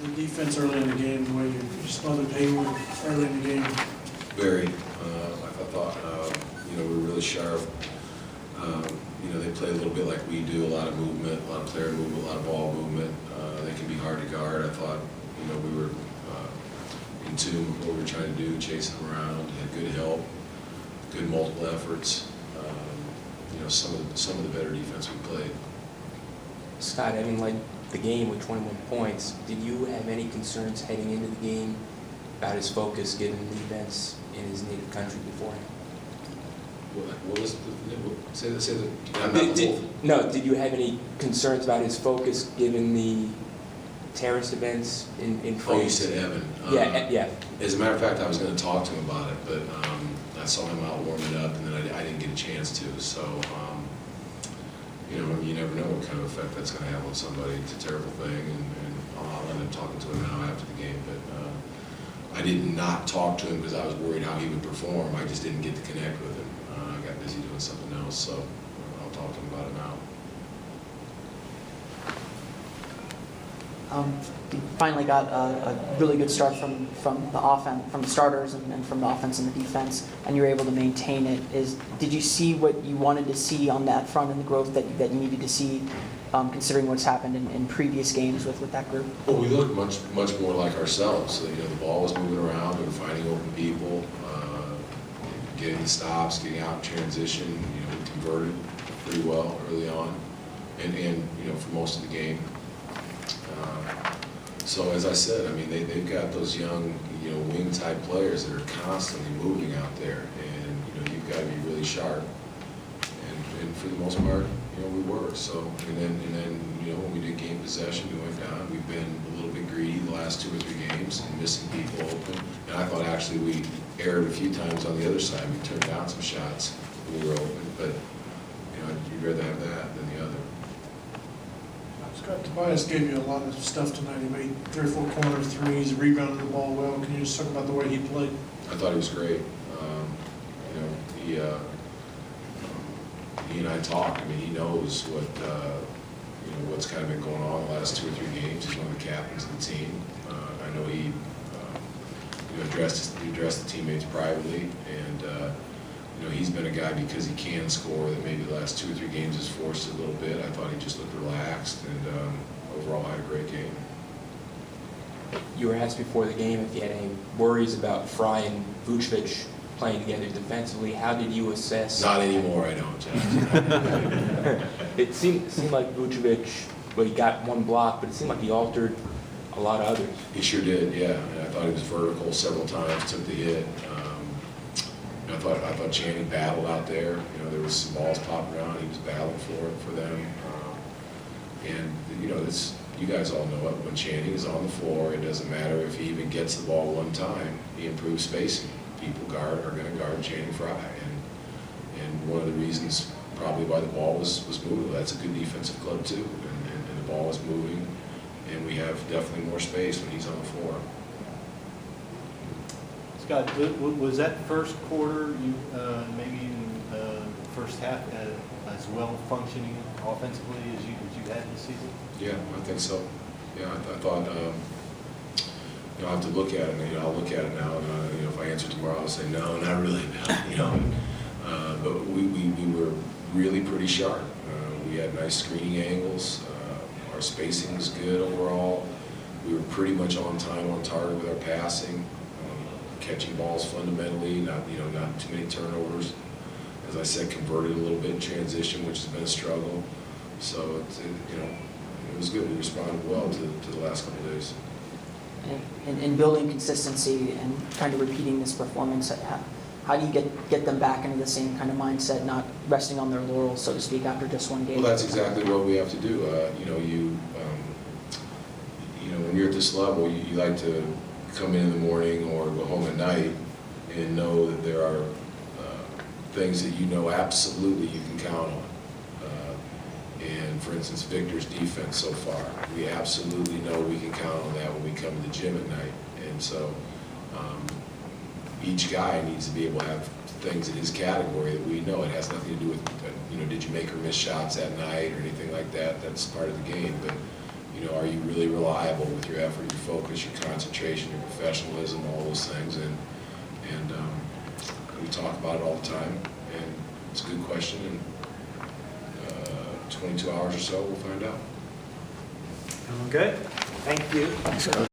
the defense early in the game, the way you smothered Hayward early in the game? Very. I thought, we were really sharp. They play a little bit like we do, a lot of movement, a lot of player movement, a lot of ball movement. They can be hard to guard. I thought, we were in tune with what we were trying to do, chasing them around, had good help, good multiple efforts. Some of the better defense we played. Scott, having led the game with 21 points, did you have any concerns heading into the game about his focus given the events in his native country beforehand? What was say No, did you have any concerns about his focus given the terrorist events in France? Oh, you said Evan. Yeah. As a matter of fact, I was going to talk to him about it, but I saw him out warming up, and then I didn't get a chance to. So, you never know what kind of effect that's going to have on somebody. It's a terrible thing, and I'll end up talking to him now after the game. But I did not talk to him because I was worried how he would perform. I just didn't get to connect with him. I got busy doing something else, so I'll talk to him about it now. You finally got a really good start from the offense, from the starters, and from the offense and the defense, and you were able to maintain it. Did you see what you wanted to see on that front and the growth that you needed to see, considering what's happened in previous games with that group? Well, we looked much more like ourselves. So, the ball was moving around, we were finding open people, getting stops, getting out in transition. We converted pretty well early on, and for most of the game. So as I said, they've got those young, wing-type players that are constantly moving out there, and you've got to be really sharp. And for the most part, we were. So and then when we did game possession, we went down. We've been a little bit greedy the last 2 or 3 games and missing people open. And I thought actually we erred a few times on the other side. We turned down some shots when we were open, but you'd rather have that than the other. Scott, Tobias gave you a lot of stuff tonight. He made 3 or 4 corner threes, rebounded the ball well. Can you just talk about the way he played? I thought he was great. He and I talked. He knows what's kind of been going on the last 2 or 3 games. He's one of the captains of the team. I know he addressed the teammates privately, and he's been a guy because he can score that maybe the last 2 or 3 games has forced it a little bit. I thought he just looked relaxed, and overall had a great game. You were asked before the game if you had any worries about Fry and Vucevic playing together defensively. How did you assess? Not anymore, I don't, Jeff. It seemed like Vucevic, he got 1 block, but it seemed like he altered a lot of others. He sure did, yeah. And I thought he was vertical several times, took the hit. I thought Channing battled out there. There was some balls popping around. He was battling for them. You guys all know it. When Channing is on the floor, it doesn't matter if he even gets the ball 1 time. He improves spacing. People are going to guard Channing Fry, and one of the reasons probably why the ball was moving. That's a good defensive club too, and the ball is moving, and we have definitely more space when he's on the floor. Scott, was that first quarter, maybe in the first half, as well functioning offensively as you had this season? Yeah, I think so. Yeah, I thought, I'll have to look at it, and I'll look at it now, and if I answer tomorrow, I'll say, no, not really, but we were really pretty sharp. We had nice screening angles. Our spacing was good overall. We were pretty much on time, on target with our passing. Catching balls fundamentally, not too many turnovers. As I said, converted a little bit in transition, which has been a struggle. So it was good. We responded well to the last couple of days. In building consistency and kind of repeating this performance, how do you get them back into the same kind of mindset, not resting on their laurels, so to speak, after just 1 game? Well, that's exactly what we have to do. When you're at this level, you like to come in the morning or go home at night and know that there are things that absolutely you can count on. And for instance, Victor's defense so far, we absolutely know we can count on that when we come to the gym at night. And so each guy needs to be able to have things in his category that we know. It has nothing to do with, did you make or miss shots at night or anything like that. That's part of the game. But, are you really reliable with your effort, your focus, your concentration, your professionalism, all those things, and we talk about it all the time, and it's a good question, and 22 hours or so, we'll find out. Okay, thank you.